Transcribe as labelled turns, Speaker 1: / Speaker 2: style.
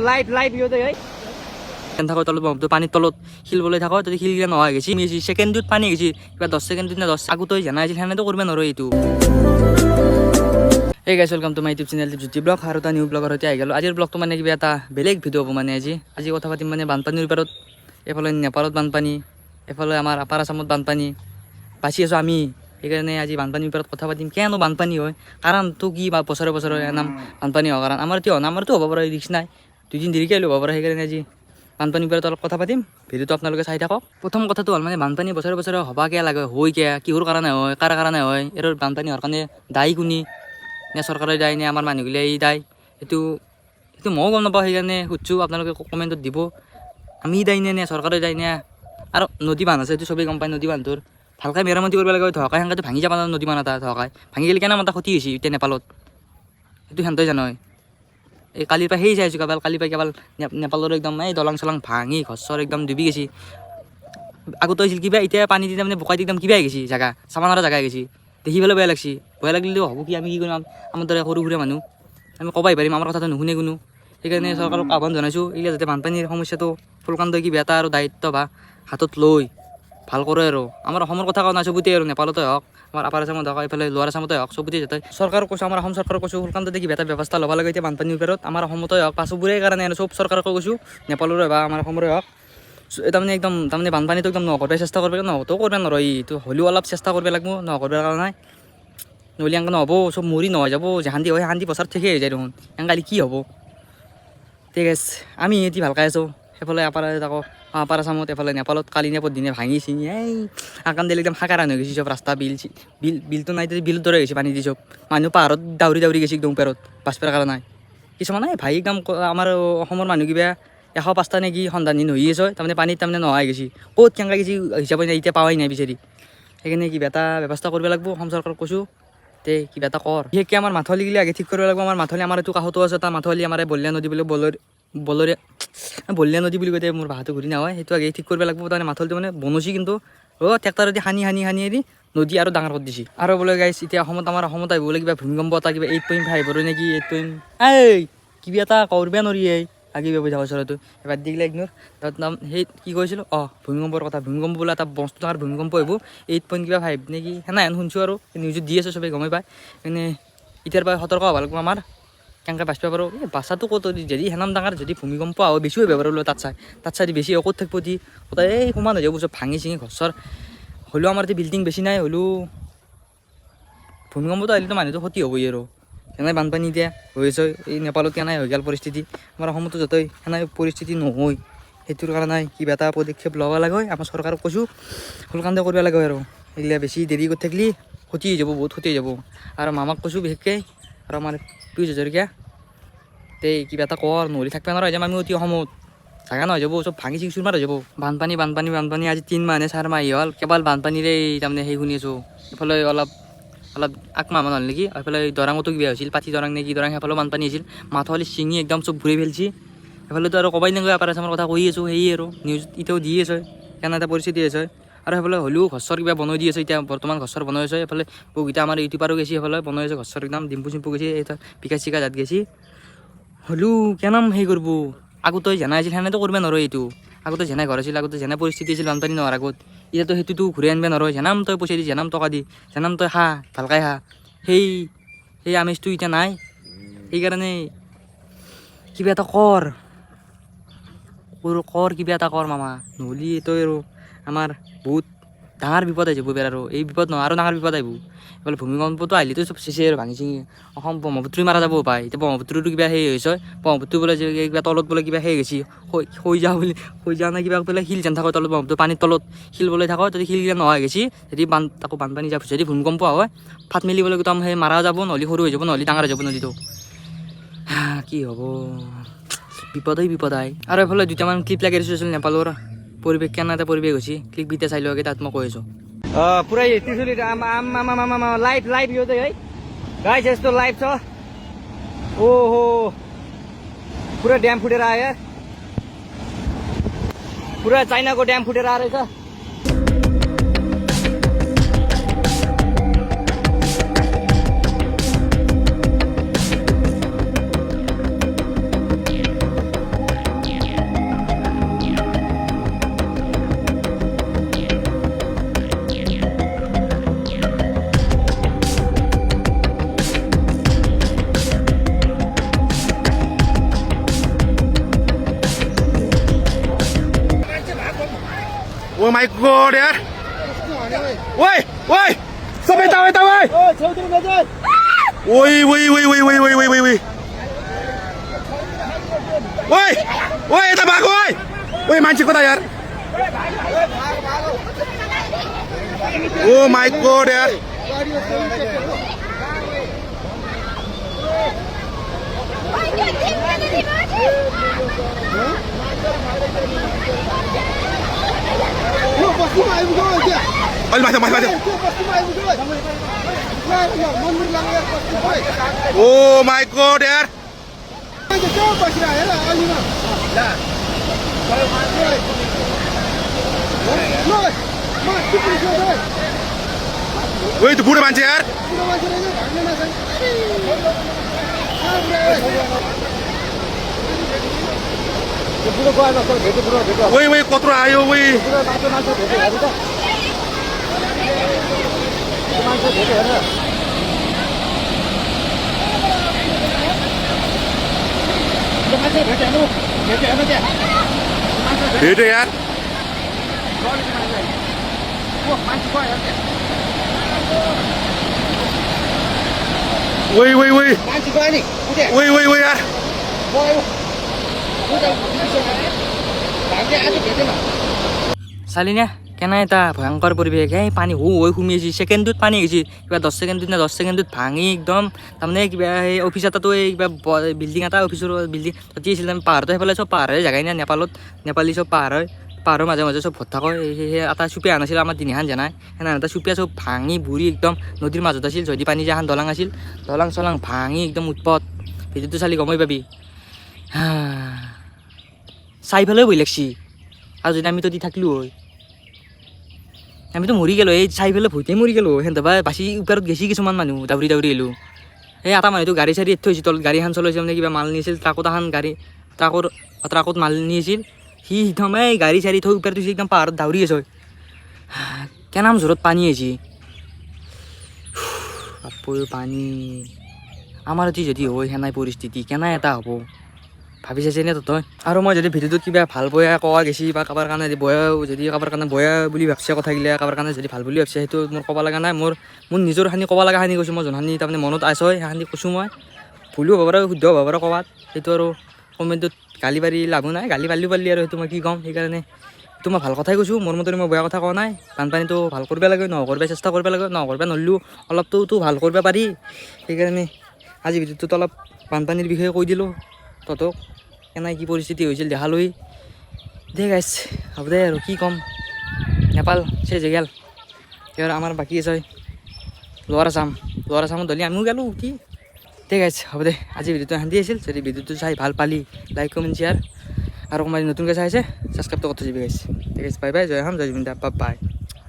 Speaker 1: live live ইউতে হয় থাকো তলত ব্ৰহ্মপুত্ৰ পানীৰ তলত শিলবলৈ থাকো যদি শিলগিলা নোহোৱা গেছি ছেকেণ্ডত পানী গেছি কিবা 10 ছেকেণ্ডত না 10 আগতো জানা আছিল সেনেতো কৰিব নোৱাৰো এইটো এই গাইছ welcome to my YouTube channel Jyoti blog আৰু এটা নিউ ব্লগৰ সৈতে আহি গ'লো আজিৰ ব্লগটো মানে কিবা এটা বেলেগ ভিডিঅ' হ'ব মানে আজি কথা পাতিম মানে বানপানীৰ ওপৰত এফালে নেপালত বানপানী এফালে আমাৰ আপাৰ আসামত বানপানী বাচি আছোঁ আমি সেইকাৰণে আজি বানপানীৰ ওপৰত কথা পাতিম কিয়নো বানপানী হয় কাৰণটো কি বা বছৰে বছৰে নাম বানপানী হোৱাৰ কাৰণ আমাৰতো হ'ব পাৰে ৰিক্স নাই দুদিন দেৰিকৈ আহিলেও হ'ব পাৰে সেইকাৰণে আজি বানপানীৰ ওপৰত অলপ কথা পাতিম ভিডিঅ'টো আপোনালোকে চাই থাকক প্ৰথম কথাটো হ'ল মানে বানপানী বছৰে বছৰে হ'বা কিয় লাগে হৈ কিহৰ কাৰণে হয় কাৰ কাৰণে হয় এইটো বানপানী হোৱাৰ কাৰণে দায়ী কোনি নে চৰকাৰে দায় নে আমাৰ মানুহগিলাই দায় সেইটো ময়ো গম নাপাওঁ সেইকাৰণে সুধিছোঁ আপোনালোকে কমেণ্টত দিব আমি দায় নে চৰকাৰে দায় নে আৰু নদী বান্ধ আছে এইটো চবেই গম পায় নদী বান্ধটোৰ ভালকৈ মেৰামতি কৰিব লাগে ধকাই সেনেকৈ ভাঙি যাব নদী বান্ধ এটা ধকাই ভাঙি গ'লে কেনে এটা ক্ষতি হৈছে এতিয়া নেপালত সেইটো সেনেকৈ জানো এই কালিৰ পৰা সেই চাইছোঁ কেৱল কালিৰ পৰা কেৱল নেপালৰ একদম এই দলং চলং ভাঙি ঘৰ একদম ডুবি গৈছে আগতে হৈছিল কিবা এতিয়া পানী দি মানে বোকাই একদম কিবা হৈ গৈছে জেগা চাব নোৱাৰা জেগা হৈ গৈছে দেখি পেলাই বেয়া লাগছে বেয়া লাগিলেও হ'ব কি আমি কি কৰিম আমাৰ দৰে সৰু সুৰা মানুহ আমি ক'বাই পাৰিম আমাৰ কথাটো নুশুনে কোনো সেইকাৰণে চৰকাৰক আহ্বান জনাইছোঁ এইগিলা যাতে বানপানীৰ সমস্যাটো ফুলকান্দ কিবা এটা আৰু দায়িত্ব বা হাতত লৈ ভাল কৰে আৰু আমাৰ অসমৰ কথা কোৱা নাই চবতে আৰু নেপালতে হওক আমাৰ আপাৰ আসামত হওক এইফালে লোৱাৰ আসামতে হওক চবতে যাতে চৰকাৰক কৈছোঁ আমাৰ অসম চৰকাৰক কৈছোঁ ফুলকান্ততে কিবা এটা ব্যৱস্থা ল'ব লাগে এতিয়া বানপানীৰ ওপৰত আমাৰ অসমতে হওক পাছবোৰে কাৰণে আৰু চব চৰকাৰক কৈছোঁ নেপালৰে বা আমাৰ অসমৰে হওক তাৰমানে বানপানীটো একদম নকৰিব চেষ্টা কৰিব নহওঁতেও কৰিব নোৱাৰো এইটো হ'লেও অলপ চেষ্টা কৰিব লাগিব নকৰিবৰ কাৰণে নহ'লে এনেকৈ নহ'ব চব মৰি নহয় যাব শান্তি হয় শান্তি বছৰ ঠিকেই হৈ যায় দেখোন এনেকৈ কি হ'ব ঠিক আছে আমি এটি ভালকৈ আছোঁ সেইফালে আপাৰ আসামত এফালে নেপালত কালি দিনে ভাঙি চিঙি এই আকাম দিলে একদম সাকাৰান হৈ গৈছে চব ৰাস্তা বিলটো নাই বিলৰ দৰে হৈছে পানী দি চব মানুহ পাহাৰত দাউৰি গৈছে একদম ওপৰত বাচপাৰ কাৰণে নাই কিছুমান এই ভাই একদম আমাৰ অসমৰ মানুহ কিবা 105টা নেকি সন্ধানী নহয়ে আছে তাৰমানে পানীত তাৰমানে নোহোৱা হৈ গৈছে ক'ত কেনেকৈ গৈছে হিচাপে এতিয়া পাৱাই নাই বিচাৰি সেইকাৰণে কিবা এটা ব্যৱস্থা কৰিব লাগিব অসম চৰকাৰক কৈছোঁ তে কিবা এটা কৰ বিশেষকৈ আমাৰ মাথাউৰিগিলা আগে ঠিক কৰিব লাগিব আমাৰ মাথাউৰি আমাৰ এইটো কাষতো আছে এটা মাথাউৰি আমাৰ বলিয়া নদী বুলি বলিয়া নদী বুলি কওঁতে মোৰ ভাষাটো ঘূৰি নহয় সেইটো আগে ঠিক কৰিব লাগিব তাৰমানে মাথাউৰিটো মানে বনছি কিন্তু ট্ৰেক্টৰেদি সানি নদী আৰু ডাঙৰ কৰি দিছে আৰু বোলে গাইছ এতিয়া আমাৰ অসমত আহিব বোলে কিবা ভূমিকম্প এটা কিবা 8.5 নেকি 8 এই কিবা এটা কৰিব নোৱাৰি আগে ব্যৱস্থা ওচৰতো এবাৰ দিগিলা ইগনোৰ তাত নাম সেই কি কৈছিলোঁ ভূমিকম্পৰ কথা ভূমিকম্প বোলে এটা বস্তু ডাঙৰ ভূমিকম্প আহিব 8.5 নেকি সেনাহেন শুনিছোঁ আৰু নিউজত দি আছে চবেই গমেই পায় মানে এতিয়াৰ পৰা সতৰ্ক হ'ব লাগিব আমাৰ কেনেকৈ বাচিব পাৰোঁ এই বাচ্ছাটো ক'ত যদি সেনাম ডাঙৰ যদি ভূমিকম্প আহ বেছি হৈ পাৰোঁ তাত চাই বেছি ক'ত থাকিব দি ক'ত এই সমান হৈ যাব চব ভাঙি চিঙি ঘৰ হ'লেও আমাৰ এতিয়া বিল্ডিং বেছি নাই হ'লেও ভূমিকম্পটো আহিলেতো মানুহটো ক্ষতি হ'বই আৰু সেনে বানপানী এতিয়া হৈ আছে এই নেপালত কেনে হৈ গ'ল পৰিস্থিতি আমাৰ অসমতো যাতে সেনে পৰিস্থিতি নহয় সেইটোৰ কাৰণে কিবা এটা পদক্ষেপ ল'ব লাগে আমাৰ চৰকাৰক কৈছোঁ সোনকালে কৰিব লাগে আৰু এইগিলা বেছি দেৰি কৰি থাকিলে ক্ষতি হৈ যাব বহুত ক্ষতি হৈ যাব আৰু মামাক কৈছোঁ বিশেষকৈ আৰু আমাৰ 20,000 তে কিবা এটা কৰ নহ'লে থাকিব নোৱাৰা হৈ যাম আমি অতি অসমত জাগা নহয় যাব চব ভাঙি চিঙি চুৰমাৰ হৈ যাব বানপানী আজি 3 মাহ নে 4 মাহ হ'ল কেৱল বানপানীৰে তাৰমানে সেই শুনি আছোঁ এইফালে অলপ আকমাহমান হ'ল নেকি এইফালে দৰাঙতো কিবা হৈছিল পাঠি দৰাং নেকি দৰাং সেইফালেও বানপানী হৈছিল মাথাউৰি ছিঙি একদম চব ঘূৰি পেলাইছে সেইফালেতো আৰু ক'বাই নাগৈ আপাৰ আসামৰ কথা কৈ আছোঁ সেয়ে আৰু নিউজ এতিয়াও দি আছে কেনে এটা পৰিস্থিতি আছে আৰু সেইফালে হ'লেও ঘৰ কিবা বনাই দি আছে এতিয়া বৰ্তমান ঘৰ বনাই আছে এইফালে বহুকেইটা আমাৰ ইউটিউবাৰো গৈছে সেইফালে বনাই আছে ঘৰ একদম ডিম্পু চিম্পু গৈছে এটা বিকাশ চিকা জাত গৈছে হ'লেও কেনাম সেই কৰিব আগতে জনাই আছিল সেনেতো কৰিব নোৱাৰো এইটো আগতে যেনে ঘৰ আছিল আগতে যেনে পৰিস্থিতি আছিল বানপানী নোহোৱাৰ আগত এতিয়াতো সেইটোতো ঘূৰাই আনিব নোৱাৰো যেনাম তই পইচা দি যেনাম টকা দি যেনাম তই ভালকৈ সেই আমেজটো এতিয়া নাই সেইকাৰণে কিবা এটা কৰ কিবা এটা কৰ মামা নহ'লে তই আৰু আমাৰ বহুত ডাঙৰ বিপদ আহি যাব আৰু এই বিপদ নহয় আৰু ডাঙৰ বিপদ আহিব এইফালে ভূমিকম্পটো আহিলেতো চব চেচে আৰু ভাঙি চিঙি অসম ব্ৰহ্মপুত্ৰই মাৰা যাব পায় এতিয়া ব্ৰহ্মপুত্ৰতো কিবা সেই হৈছে ব্ৰহ্মপুত্ৰ বোলে কিবা তলত বোলে কিবা সেই গৈছে হৈ যা নে কিবা বোলে শিল যেন থাকো তলত ব্ৰহ্মপুত্ৰ পানীৰ তলত শিল বোলে থাকো যদি শিলগিলা নোহোৱা গৈছে যদি তাকো বানপানী যাব যদি ভূমিকম্প হয় ফাট মেলি বোলে একদম সেই মাৰা যাব নহ'লে সৰু হৈ যাব নহ'লে ডাঙৰ হৈ যাব নদীটো কি হ'ব বিপদ আহে আৰু এইফালে দুটামান ক্লিপ লাগি দিছোঁ নেপালৰ পৰিৱেশ কেনে এটা পৰিৱেশ হৈছে ক্লিপ কেইটা চাই লোৱাকৈ তাত মই কৈ আছোঁ पुरा त्रिशुली लाइभ यो चाहिँ है गाइस यस्तो लाइभ छ ओहो पुरा ड्याम फुटेर आयो पुरा चाइनाको ड्याम फुटेर आएर छ
Speaker 2: Oh my god यार ओए ओए सब यता यता ओए ओए ओए ओए ओए ओए ओए ओए ओए ओए ओए यता भाग ओए ओए मान्छे कता यार Oh my god यार अलि माथि माथि Oh my god यार ओए त्यो बुढो मान्छे यार ओए ओए कत्रो आयो ओए भेट्यो यार ओए ओए ओए ओए ओए ओए यार
Speaker 1: চালিনে কেনে এটা ভয়ংকৰ পৰিৱেশ এই পানী হৈ সুমি আহিছে ছেকেণ্ডত পানী আহিছে কিবা 10 ছেকেণ্ডত না 10 ছেকেণ্ডত ভাঙি একদম তাৰমানে কিবা এই অফিচ এটাতো এই কিবা বিল্ডিং এটা অফিচৰ বিল্ডিং তাতে আছিল আমি পাহাৰটো সেইফালে চব পাহাৰে জেগাই না নেপালত নেপালী চব পাহাৰ হয় পাহাৰৰ মাজে মাজে চব ভত্তা কয় সেই এটা চুপীয়া আনিছিল আমাৰ তিনিখান জানাই সেনা এটা চুপীয়া চব ভাঙি বুঢ়ী একদম নদীৰ মাজত আছিল যদি পানী যে এখন দলং আছিল দলং চলং ভাঙি একদম উৎপত ভিডিঅ'টো চালি গমেই পাবি চাইফালেও ভয় লাগছি আৰু যদি আমিতো দি থাকিলো হয় আমিতো মৰি গ'লো এই চাইফালে ভূতে মৰি গ'লো সেনেকুৱা বাচি ওপৰত গেছি কিছুমান মানুহ দাউৰি দাউৰি আহিলোঁ এই এটা মানুহটো গাড়ী চাড়ী থৈছিল তলত গাড়ী এখন চলাইছিল মানে কিবা মাল নিছিল ট্ৰাকত এখন গাড়ী ট্ৰাকত মাল নিছিল সি একদমেই গাড়ী চাড়ী থৈ ওপৰত থৈছে একদম পাহাৰত দাউৰি আছে কেনাম জোৰত পানী আহিছে বাপৰে পানী আমাৰ যদি হয় সেনাই পৰিস্থিতি কেনে এটা হ'ব ভাবি চাইছে নে তই আৰু মই যদি ভিডিঅ'টোত কিবা ভাল বয়া কোৱা গেছি বা কাৰোবাৰ কাৰণে বয়া যদি কাৰোবাৰ কাৰণে বয়া বুলি ভাবছে কথাগিলা কাৰোবাৰ কাৰণে যদি ভাল বুলি ভাবছে সেইটো মোৰ ক'ব লগা নাই মোৰ নিজৰ খানি ক'ব লগা খানি কৈছোঁ মই যোনখানি তাৰমানে মনত আছে সেইখানি কৈছোঁ মই ভুলো হ'ব পাৰে শুদ্ধ হ'ব পাৰে ক'বাত সেইটো আৰু কমেণ্টত গালি পাৰি লাভো নাই গালি পাৰলি আৰু সেইটো মই কি ক'ম সেইকাৰণে সেইটো মই ভাল কথাই কৈছোঁ মোৰ মতে মই বেয়া কথা কোৱা নাই বানপানীটো ভাল কৰিব লাগে কৰিব চেষ্টা কৰিব লাগে কৰিব নল্লেও অলপতো ভাল কৰিব পাৰি সেইকাৰণে আজি ভিডিঅ'টোত অলপ বানপানীৰ বিষয়ে কৈ দিলোঁ তহঁতক কেনে কি পৰিস্থিতি হৈছিল দেখালৈ দে গাইছ হ'ব দে আৰু কি ক'ম নেপাল চেজ হৈ গ'ল ইয়াৰ আমাৰ বাকী আছে লোৱাৰ আছামত ধলি আমিও গ'লোঁ কি দে গাইছ হ'ব দে আজি ভিডিঅ'টো শান্তি আছিল যদি ভিডিঅ'টো চাই ভাল পালি লাইক কমেণ্ট শ্বেয়াৰ আৰু কোনোবাই নতুনকৈ চাইছে ছাবস্ক্ৰাইবটো কৰি থৈ যাবি গাইছ ঠিক আছে bye bye Jay Jay Zubeen the by